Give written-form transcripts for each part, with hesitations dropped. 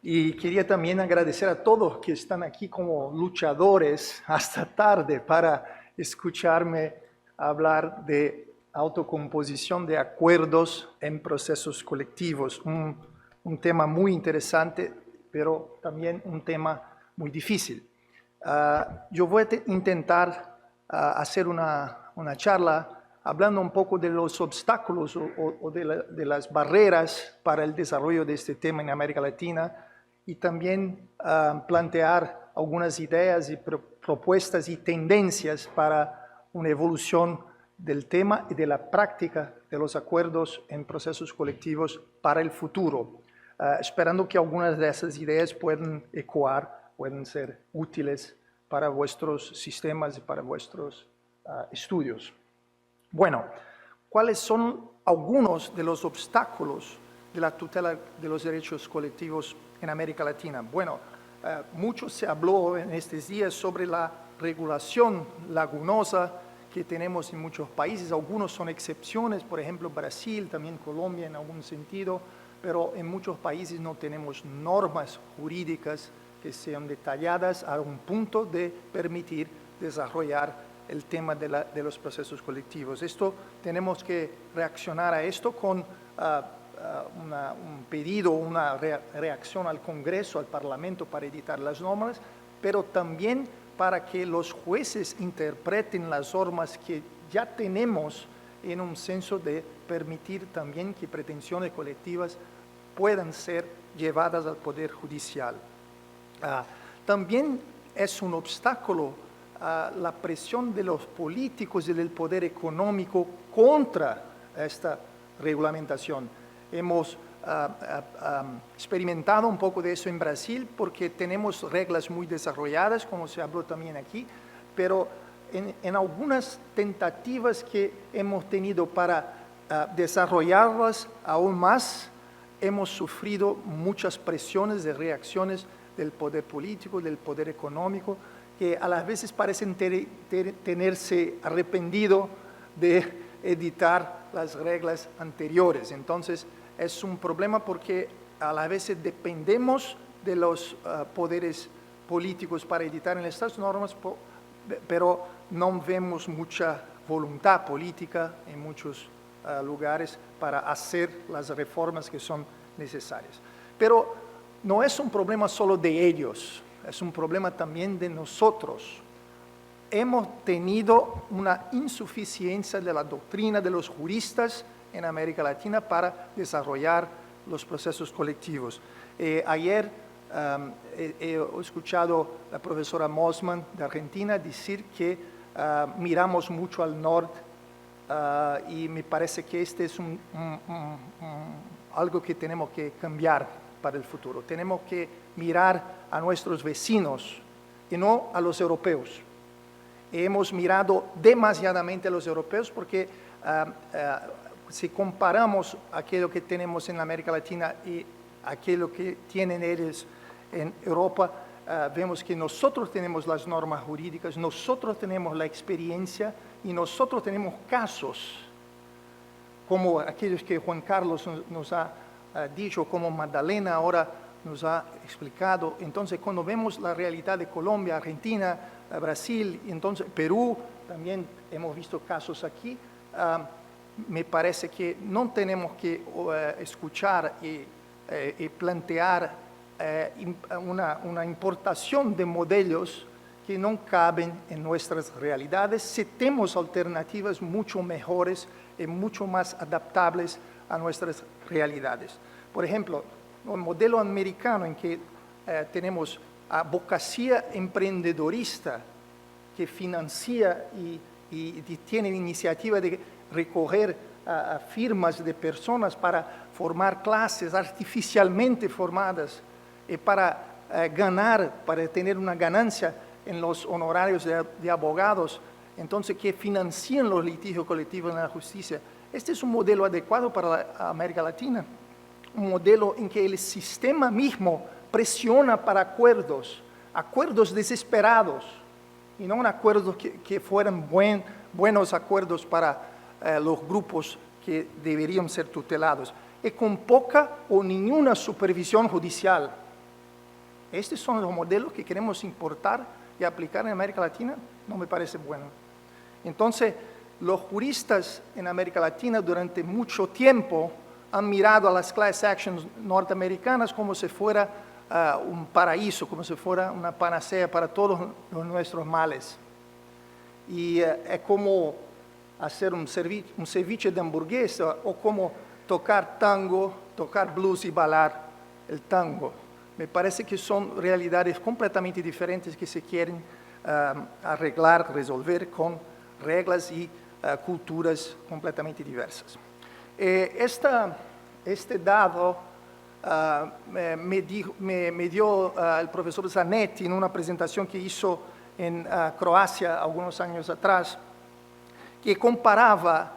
Y quería también agradecer a todos que están aquí como luchadores hasta tarde para escucharme hablar de autocomposición de acuerdos en procesos colectivos. Un tema muy interesante, pero también un tema muy difícil. Yo voy a intentar hacer una charla hablando un poco de los obstáculos o de las barreras para el desarrollo de este tema en América Latina y también plantear algunas ideas y propuestas y tendencias para una evolución del tema y de la práctica de los acuerdos en procesos colectivos para el futuro, esperando que algunas de esas ideas puedan ecoar, puedan ser útiles para vuestros sistemas y para vuestros estudios. Bueno, ¿cuáles son algunos de los obstáculos de la tutela de los derechos colectivos en América Latina? Bueno, mucho se habló en estos días sobre la regulación lagunosa que tenemos en muchos países. Algunos son excepciones, por ejemplo Brasil, también Colombia en algún sentido, pero en muchos países no tenemos normas jurídicas que sean detalladas a un punto de permitir desarrollar el tema de los procesos colectivos. Tenemos que reaccionar a esto con un pedido, una reacción al Congreso, al Parlamento para editar las normas, pero también para que los jueces interpreten las normas que ya tenemos en un senso de permitir también que pretensiones colectivas puedan ser llevadas al Poder Judicial. También es un obstáculo la presión de los políticos y del poder económico contra esta regulamentación. Hemos experimentado un poco de eso en Brasil porque tenemos reglas muy desarrolladas, como se habló también aquí, pero en algunas tentativas que hemos tenido para desarrollarlas aún más, hemos sufrido muchas presiones de reacciones del poder político, del poder económico, que a las veces parecen tenerse arrepentido de editar las reglas anteriores. Entonces, es un problema porque a las veces dependemos de los poderes políticos para editar en estas normas, pero no vemos mucha voluntad política en muchos lugares para hacer las reformas que son necesarias. Pero no es un problema solo de ellos, es un problema también de nosotros. Hemos tenido una insuficiencia de la doctrina de los juristas en América Latina para desarrollar los procesos colectivos. Ayer he escuchado a la profesora Mosman de Argentina decir que miramos mucho al norte y me parece que este es algo que tenemos que cambiar para el futuro. Tenemos que mirar a nuestros vecinos y no a los europeos. Hemos mirado demasiadamente a los europeos porque si comparamos aquello que tenemos en América Latina y aquello que tienen ellos en Europa, vemos que nosotros tenemos las normas jurídicas, nosotros tenemos la experiencia y nosotros tenemos casos como aquellos que Juan Carlos nos ha dicho, como Magdalena ahora nos ha explicado. Entonces, cuando vemos la realidad de Colombia, Argentina, Brasil, entonces Perú, también hemos visto casos aquí, me parece que no tenemos que escuchar y plantear una importación de modelos que no caben en nuestras realidades si tenemos alternativas mucho mejores y mucho más adaptables a nuestras realidades. Por ejemplo, el modelo americano en que tenemos abogacía emprendedorista que financia y tiene iniciativa de recoger firmas de personas para formar clases artificialmente formadas y para ganar, para tener una ganancia en los honorarios de abogados, entonces que financian los litigios colectivos en la justicia. Este es un modelo adecuado para la América Latina, un modelo en que el sistema mismo presiona para acuerdos desesperados, y no un acuerdo que fueran buenos acuerdos para los grupos que deberían ser tutelados, y con poca o ninguna supervisión judicial. estos son los modelos que queremos importar y aplicar en América Latina, no me parece bueno. Entonces, los juristas en América Latina durante mucho tiempo han mirado a las class actions norteamericanas como si fuera un paraíso, como si fuera una panacea para todos nuestros males. Y es como hacer un ceviche de hamburguesa o como tocar tango, tocar blues y bailar el tango. Me parece que son realidades completamente diferentes que se quieren arreglar, resolver con reglas y culturas completamente diversas. Este dado me dio el profesor Zanetti en una presentación que hizo en Croacia algunos años atrás, que comparaba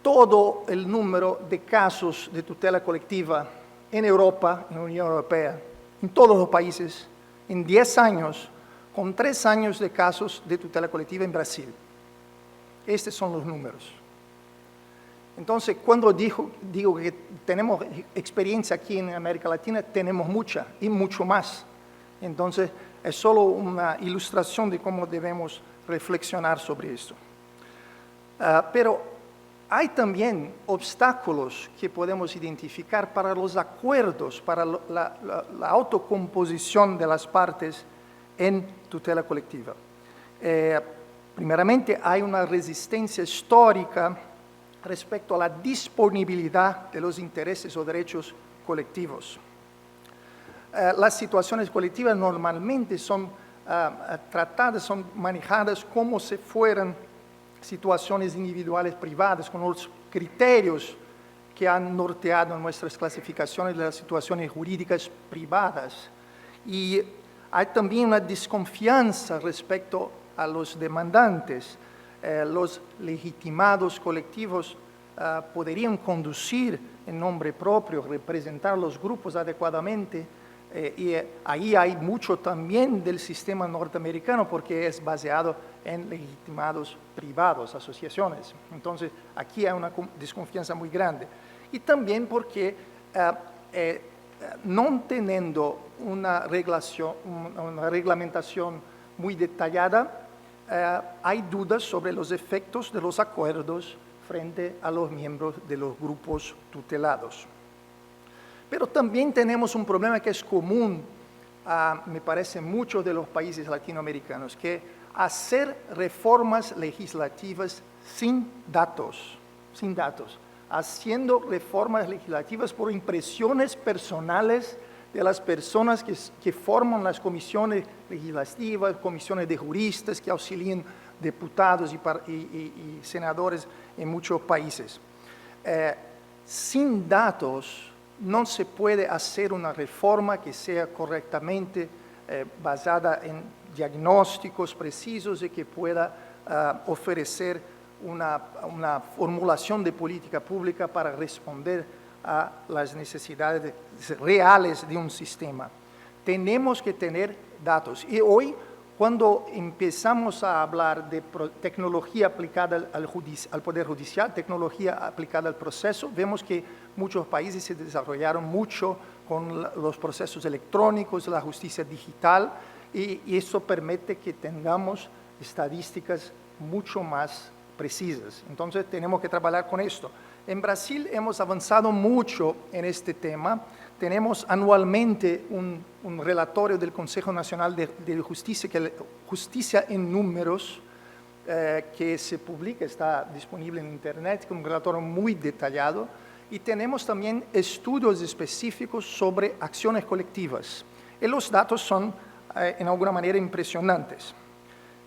todo el número de casos de tutela colectiva en Europa, en la Unión Europea, en todos los países, en 10 años, con 3 años de casos de tutela colectiva en Brasil. Estos son los números. Entonces, cuando digo que tenemos experiencia aquí en América Latina, tenemos mucha y mucho más. Entonces, es solo una ilustración de cómo debemos reflexionar sobre esto. Pero hay también obstáculos que podemos identificar para los acuerdos, para la autocomposición de las partes en tutela colectiva. Primeramente, hay una resistencia histórica respecto a la disponibilidad de los intereses o derechos colectivos. Las situaciones colectivas normalmente son tratadas, son manejadas como si fueran situaciones individuales privadas, con los criterios que han norteado nuestras clasificaciones de las situaciones jurídicas privadas. Y hay también una desconfianza respecto a los demandantes. Los legitimados colectivos podrían conducir en nombre propio, representar los grupos adecuadamente, y ahí hay mucho también del sistema norteamericano porque es basado en legitimados privados, asociaciones. Entonces, aquí hay una desconfianza muy grande. Y también porque no teniendo una reglamentación muy detallada, hay dudas sobre los efectos de los acuerdos frente a los miembros de los grupos tutelados. Pero también tenemos un problema que es común me parece, muchos de los países latinoamericanos, que hacer reformas legislativas sin datos, haciendo reformas legislativas por impresiones personales de las personas que forman las comisiones legislativas, comisiones de juristas que auxilian diputados y senadores en muchos países. Sin datos no se puede hacer una reforma que sea correctamente basada en diagnósticos precisos y que pueda ofrecer una formulación de política pública para responder a las necesidades reales de un sistema. Tenemos que tener datos. Y hoy, cuando empezamos a hablar de tecnología aplicada al Poder Judicial, tecnología aplicada al proceso, vemos que muchos países se desarrollaron mucho con los procesos electrónicos, la justicia digital, y eso permite que tengamos estadísticas mucho más precisas. Entonces, tenemos que trabajar con esto. En Brasil hemos avanzado mucho en este tema. Tenemos anualmente un relatorio del Consejo Nacional de Justicia, Justicia en Números, que se publica, está disponible en Internet, con un relatorio muy detallado. Y tenemos también estudios específicos sobre acciones colectivas. Y los datos son, en alguna manera, impresionantes,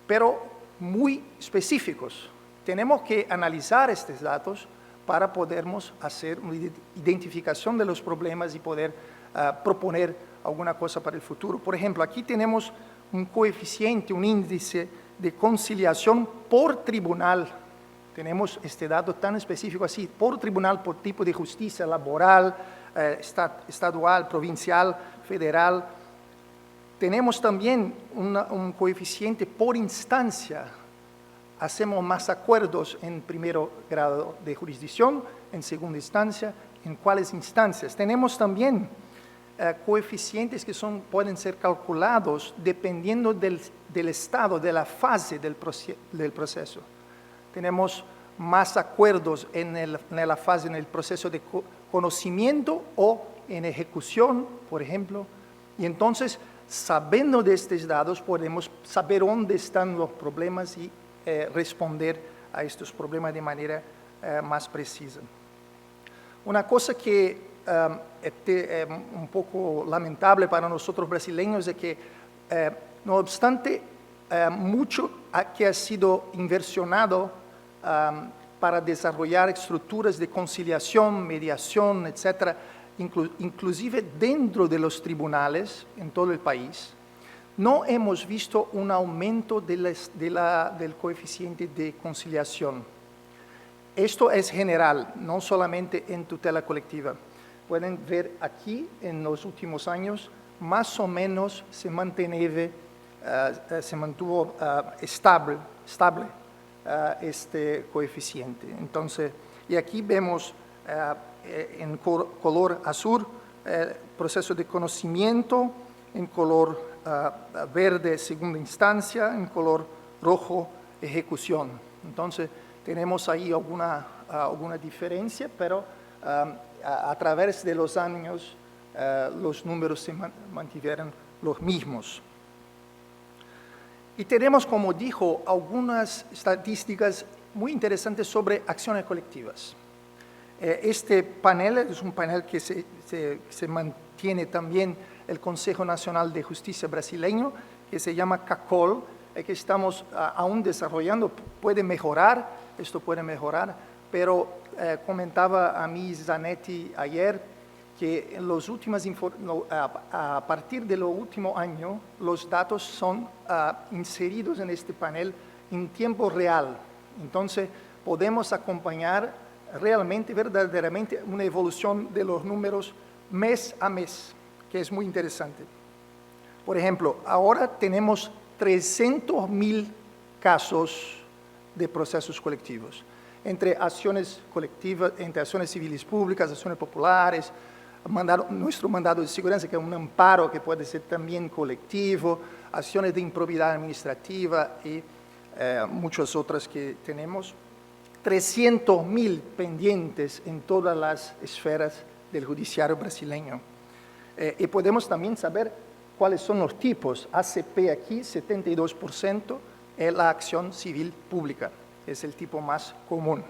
pero muy específicos. Tenemos que analizar estos datos para podermos hacer una identificación de los problemas y poder proponer alguna cosa para el futuro. Por ejemplo, aquí tenemos un coeficiente, un índice de conciliación por tribunal. Tenemos este dato tan específico así, por tribunal, por tipo de justicia laboral, estadual, provincial, federal. Tenemos también un coeficiente por instancia. Hacemos más acuerdos en primer grado de jurisdicción, en segunda instancia, en cuáles instancias. Tenemos también coeficientes que pueden ser calculados dependiendo del estado, de la fase del proceso. Tenemos más acuerdos en la fase, en el proceso de conocimiento o en ejecución, por ejemplo. Y entonces, sabiendo de estos datos, podemos saber dónde están los problemas y responder a estos problemas de manera más precisa. Una cosa que es un poco lamentable para nosotros brasileños es que, no obstante, mucho que ha sido inversionado para desarrollar estructuras de conciliación, mediación, etc., inclusive dentro de los tribunales en todo el país, no hemos visto un aumento del coeficiente de conciliación. Esto es general, no solamente en tutela colectiva. Pueden ver aquí, en los últimos años, más o menos se mantuvo estable este coeficiente. Entonces, y aquí vemos en color azul proceso de conocimiento, en color verde segunda instancia, en color rojo ejecución. Entonces, tenemos ahí alguna diferencia, pero a través de los años los números se mantuvieron los mismos. Y tenemos, como dijo, algunas estadísticas muy interesantes sobre acciones colectivas. Este panel es un panel que se mantiene también el Consejo Nacional de Justicia brasileño, que se llama CACOL, que estamos aún desarrollando. Esto puede mejorar, pero comentaba a mí Zanetti ayer que a partir del último año los datos son inseridos en este panel en tiempo real. Entonces podemos acompañar realmente, verdaderamente, una evolución de los números mes a mes, que es muy interesante. Por ejemplo, ahora tenemos 300,000 casos de procesos colectivos, entre acciones colectivas, entre acciones civiles públicas, acciones populares, nuestro mandado de seguridad, que es un amparo que puede ser también colectivo, acciones de improbidad administrativa y muchas otras que tenemos. 300,000 pendientes en todas las esferas del judiciario brasileño. Y podemos también saber cuáles son los tipos. ACP aquí, 72%, es la acción civil pública, es el tipo más común.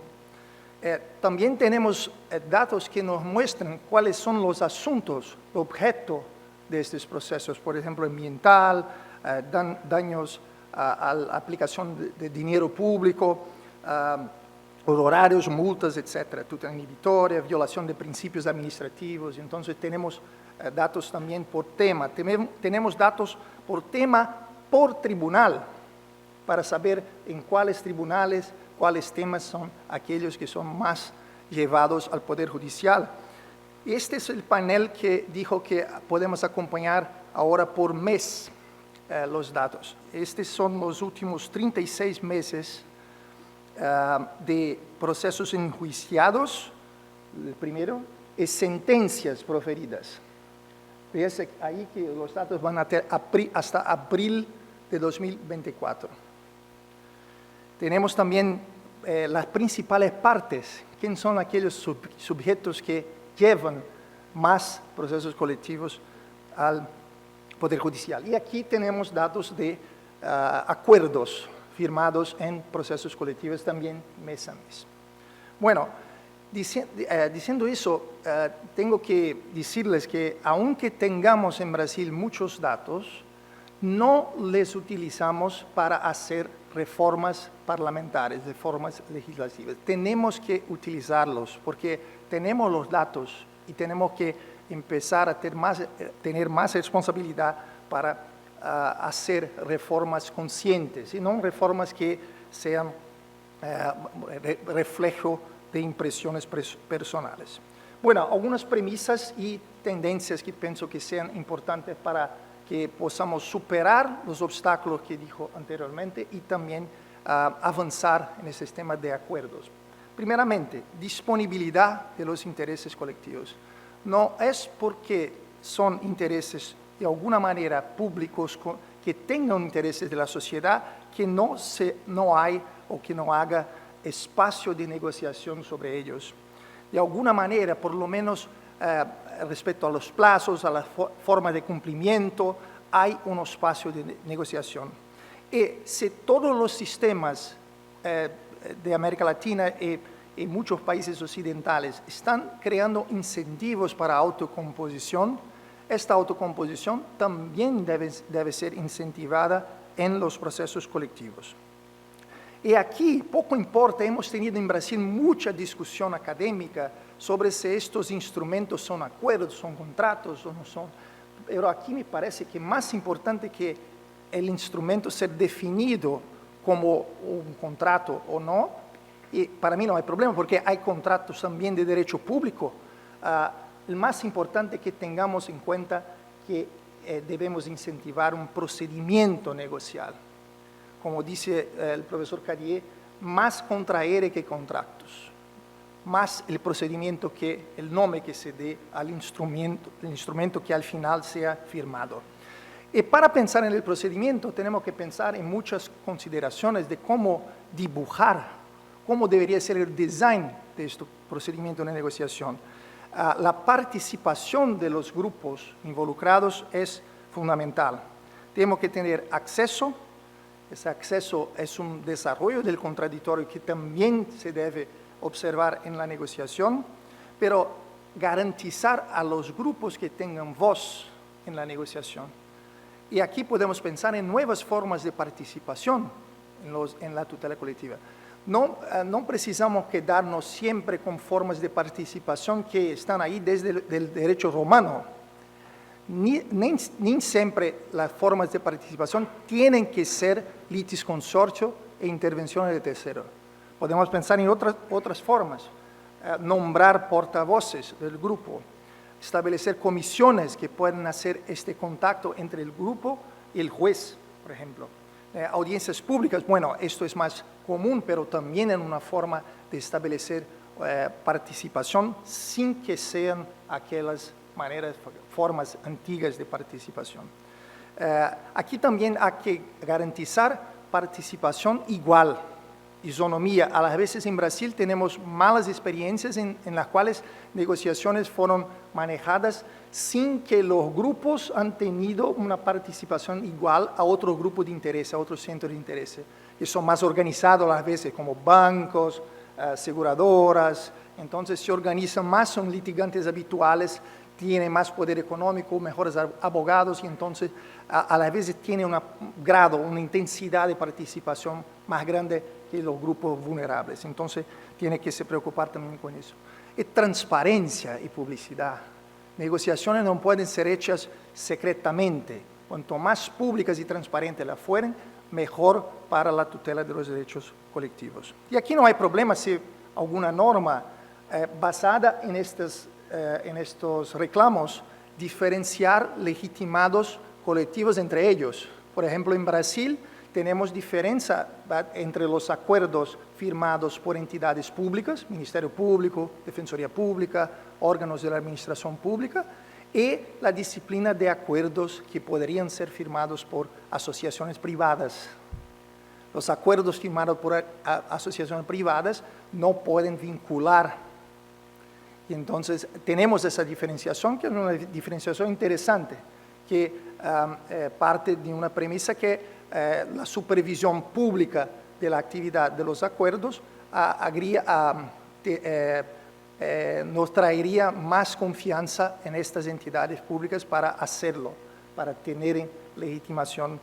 También tenemos datos que nos muestran cuáles son los asuntos, objeto de estos procesos, por ejemplo, ambiental, daños a la aplicación de dinero público, horarios, multas, etc., tutela inhibitoria, violación de principios administrativos. Entonces tenemos datos también por tema. Tenemos datos por tema, por tribunal, para saber en cuáles tribunales, cuáles temas son aquellos que son más llevados al Poder Judicial. Este es el panel que dijo que podemos acompañar ahora por mes los datos. Estos son los últimos 36 meses de procesos enjuiciados, el primero, y sentencias proferidas. Fíjense ahí que los datos van hasta abril de 2024. Tenemos también las principales partes, quién son aquellos sujetos que llevan más procesos colectivos al Poder Judicial. Y aquí tenemos datos de acuerdos firmados en procesos colectivos también mes a mes. Bueno, diciendo eso, tengo que decirles que aunque tengamos en Brasil muchos datos, no les utilizamos para hacer reformas parlamentarias, reformas legislativas. Tenemos que utilizarlos porque tenemos los datos y tenemos que empezar a tener más responsabilidad para hacer reformas conscientes y no reformas que sean reflejo de impresiones personales. Bueno, algunas premisas y tendencias que pienso que sean importantes para que podamos superar los obstáculos que dijo anteriormente y también avanzar en el sistema de acuerdos. Primeramente, disponibilidad de los intereses colectivos. No es porque son intereses de alguna manera públicos que tengan intereses de la sociedad, que no hay o que no haga espacio de negociación sobre ellos. De alguna manera, por lo menos respecto a los plazos, a la forma de cumplimiento, hay un espacio de negociación. Y si todos los sistemas de América Latina y muchos países occidentales están creando incentivos para autocomposición, esta autocomposición también debe ser incentivada en los procesos colectivos. Y aquí, poco importa, hemos tenido en Brasil mucha discusión académica sobre si estos instrumentos son acuerdos, son contratos o no son. Pero aquí me parece que más importante que el instrumento ser definido como un contrato o no, y para mí no hay problema porque hay contratos también de derecho público, el más importante que tengamos en cuenta que debemos incentivar un procedimiento negocial. Como dice el profesor Carrier, más contraere que contratos, más el procedimiento que el nombre que se dé al instrumento, el instrumento que al final sea firmado. Y para pensar en el procedimiento tenemos que pensar en muchas consideraciones de cómo dibujar, cómo debería ser el design de este procedimiento de negociación. La participación de los grupos involucrados es fundamental. Tenemos que tener acceso. Ese acceso es un desarrollo del contradictorio que también se debe observar en la negociación, pero garantizar a los grupos que tengan voz en la negociación. Y aquí podemos pensar en nuevas formas de participación en la tutela colectiva. No precisamos quedarnos siempre con formas de participación que están ahí desde el derecho romano. Ni siempre las formas de participación tienen que ser litis consortio e intervenciones de tercero. Podemos pensar en otras formas, nombrar portavoces del grupo, establecer comisiones que puedan hacer este contacto entre el grupo y el juez, por ejemplo. Audiencias públicas, bueno, esto es más común, pero también en una forma de establecer participación sin que sean aquellas formas antiguas de participación. Aquí también hay que garantizar participación igual, isonomía. A las veces en Brasil tenemos malas experiencias en las cuales negociaciones fueron manejadas sin que los grupos han tenido una participación igual a otro grupo de interés, a otro centro de interés, que son más organizados a las veces, como bancos, aseguradoras. Entonces se organizan más, son litigantes habituales, tienen más poder económico, mejores abogados, y entonces a la vez tiene un grado, una intensidad de participación más grande que los grupos vulnerables. Entonces tiene que se preocupar también con eso. Y transparencia y publicidad. Negociaciones no pueden ser hechas secretamente. Cuanto más públicas y transparentes las fueren, mejor para la tutela de los derechos colectivos. Y aquí no hay problema si alguna norma basada en estos reclamos diferenciar legitimados colectivos entre ellos. Por ejemplo, en Brasil tenemos diferencia entre los acuerdos firmados por entidades públicas, Ministerio Público, Defensoría Pública, órganos de la administración pública, y la disciplina de acuerdos que podrían ser firmados por asociaciones privadas. Los acuerdos firmados por asociaciones privadas no pueden vincular. Y entonces tenemos esa diferenciación, que es una diferenciación interesante, que parte de una premisa que la supervisión pública de la actividad de los acuerdos nos traería más confianza en estas entidades públicas para hacerlo, para tener legitimación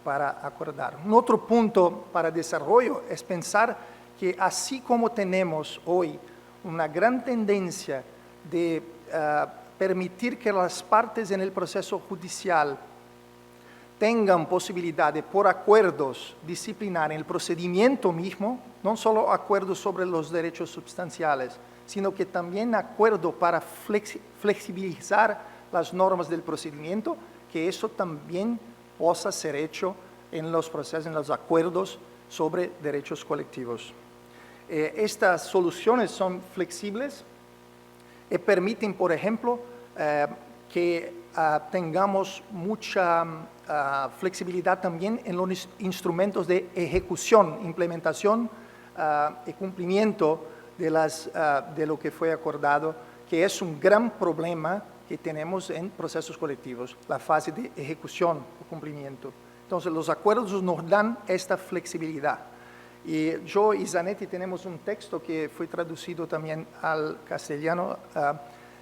para acordar. Un otro punto para desarrollo es pensar que así como tenemos hoy una gran tendencia de permitir que las partes en el proceso judicial tengan posibilidad de, por acuerdos, disciplinar en el procedimiento mismo, no solo acuerdos sobre los derechos substanciales, sino que también acuerdo para flexibilizar las normas del procedimiento, que eso también possa ser hecho en los procesos, en los acuerdos sobre derechos colectivos. Estas soluciones son flexibles y permiten, por ejemplo, que tengamos mucha flexibilidad también en los instrumentos de ejecución, implementación y cumplimiento de lo que fue acordado, que es un gran problema que tenemos en procesos colectivos, la fase de ejecución o cumplimiento. Entonces, los acuerdos nos dan esta flexibilidad. Y yo y Zanetti tenemos un texto que fue traducido también al castellano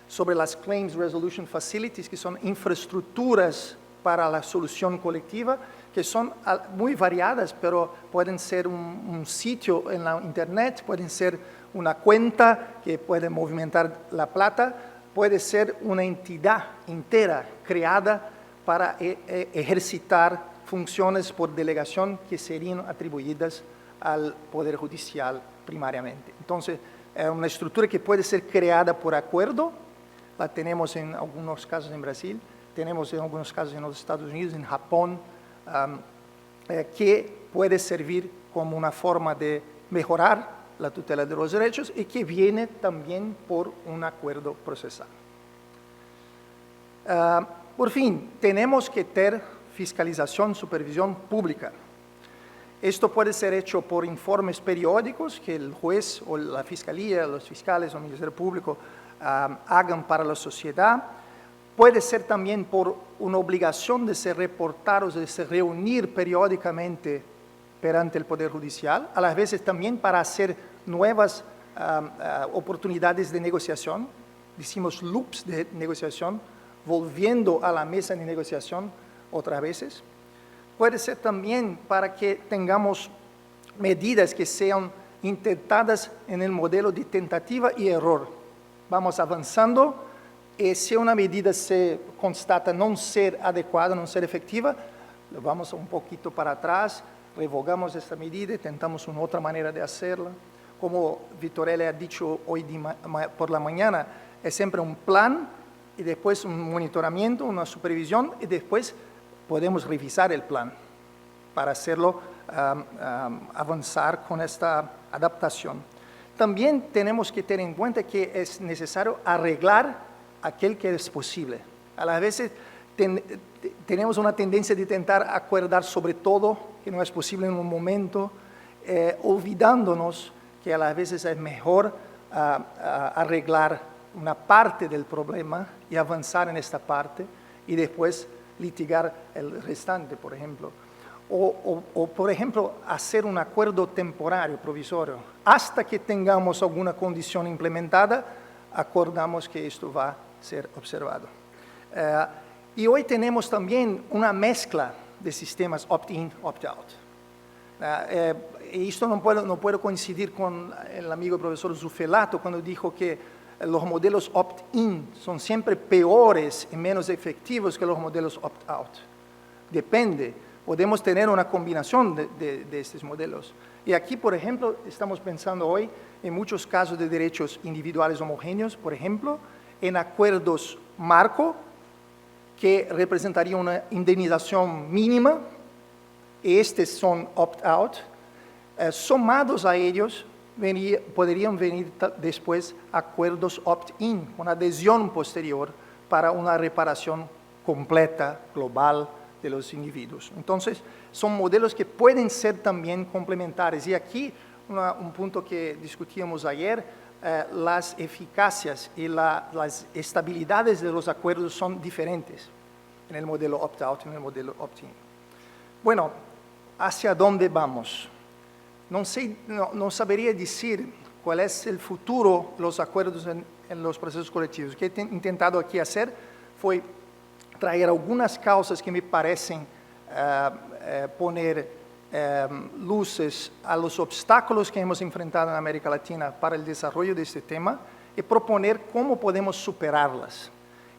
sobre las Claims Resolution Facilities, que son infraestructuras para la solución colectiva, que son muy variadas, pero pueden ser un sitio en la internet, pueden ser una cuenta que puede movimentar la plata, puede ser una entidad entera creada para ejercitar funciones por delegación que serían atribuidas al Poder Judicial primariamente. Entonces, es una estructura que puede ser creada por acuerdo, la tenemos en algunos casos en Brasil, tenemos en algunos casos en los Estados Unidos, en Japón, que puede servir como una forma de mejorar la tutela de los derechos y que viene también por un acuerdo procesal. Por fin, tenemos que tener fiscalización, supervisión pública. Esto puede ser hecho por informes periódicos que el juez o la fiscalía, los fiscales o el Ministerio Público hagan para la sociedad. Puede ser también por una obligación de se reportar o de se reunir periódicamente perante el Poder Judicial, a las veces también para hacer nuevas oportunidades de negociación, decimos loops de negociación, volviendo a la mesa de negociación otras veces. Puede ser también para que tengamos medidas que sean intentadas en el modelo de tentativa y error. Vamos avanzando y si una medida se constata no ser adecuada, no ser efectiva, vamos un poquito para atrás, revogamos esta medida y tentamos una otra manera de hacerla. Como Vitorelli ha dicho hoy por la mañana, es siempre un plan y después un monitoramiento, una supervisión y después podemos revisar el plan para hacerlo avanzar con esta adaptación. También tenemos que tener en cuenta que es necesario arreglar aquel que es posible. A las veces tenemos una tendencia de intentar acordar sobre todo que no es posible en un momento, olvidándonos que a las veces es mejor arreglar una parte del problema y avanzar en esta parte y después litigar el restante, por ejemplo. O, por ejemplo, hacer un acuerdo temporario, provisorio. Hasta que tengamos alguna condición implementada, acordamos que esto va a ser observado. Y hoy tenemos también una mezcla de sistemas opt-in, opt-out. Y esto no puedo coincidir con el amigo profesor Zufelato cuando dijo que los modelos opt-in son siempre peores y menos efectivos que los modelos opt-out. Depende, podemos tener una combinación de estos modelos. Y aquí, por ejemplo, estamos pensando hoy en muchos casos de derechos individuales homogéneos, por ejemplo, en acuerdos marco, que representarían una indemnización mínima, y estos son opt-out, sumados a ellos, podrían venir después acuerdos opt-in, con adhesión posterior para una reparación completa, global de los individuos. Entonces, son modelos que pueden ser también complementarios. Y aquí, un punto que discutíamos ayer, las eficacias y las estabilidades de los acuerdos son diferentes en el modelo opt-out y en el modelo opt-in. Bueno, ¿hacia dónde vamos? No sabería decir cuál es el futuro de los acuerdos en los procesos colectivos. Lo que he intentado aquí hacer fue traer algunas causas que me parecen poner luces a los obstáculos que hemos enfrentado en América Latina para el desarrollo de este tema y proponer cómo podemos superarlas.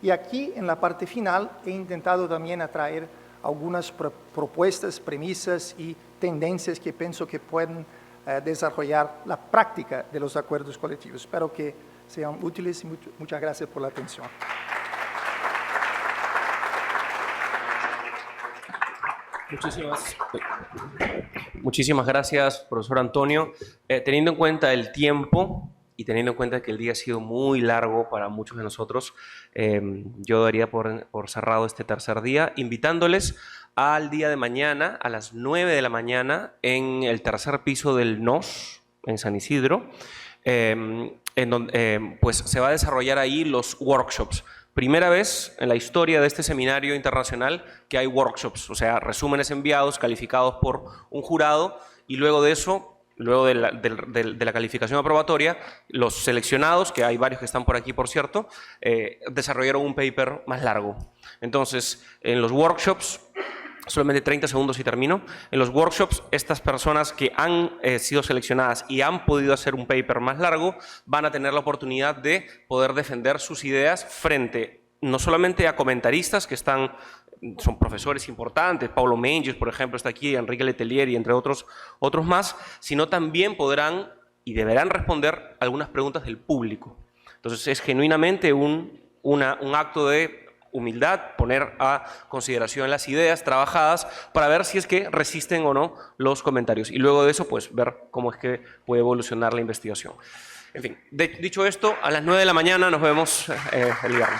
Y aquí, en la parte final, he intentado también atraer algunas propuestas, premisas y tendencias que pienso que pueden desarrollar la práctica de los acuerdos colectivos. Espero que sean útiles y muchas gracias por la atención. Muchísimas gracias, profesor Antonio. Teniendo en cuenta el tiempo, y teniendo en cuenta que el día ha sido muy largo para muchos de nosotros, yo daría por cerrado este tercer día, invitándoles al día de mañana, a las 9 de la mañana, en el tercer piso del NOS, en San Isidro, en donde pues se va a desarrollar ahí los workshops. Primera vez en la historia de este seminario internacional que hay workshops, o sea, resúmenes enviados, calificados por un jurado, y luego de eso, luego de la calificación aprobatoria, los seleccionados, que hay varios que están por aquí, por cierto, desarrollaron un paper más largo. Entonces, en los workshops, solamente 30 segundos y termino. En los workshops, estas personas que han sido seleccionadas y han podido hacer un paper más largo van a tener la oportunidad de poder defender sus ideas frente no solamente a comentaristas que son profesores importantes, Paulo Menges, por ejemplo, está aquí, Enrique Letelier y entre otros más, sino también podrán y deberán responder algunas preguntas del público. Entonces, es genuinamente un acto de humildad, poner a consideración las ideas trabajadas para ver si es que resisten o no los comentarios. Y luego de eso, pues, ver cómo es que puede evolucionar la investigación. En fin, dicho esto, a las 9 de la mañana nos vemos el viernes.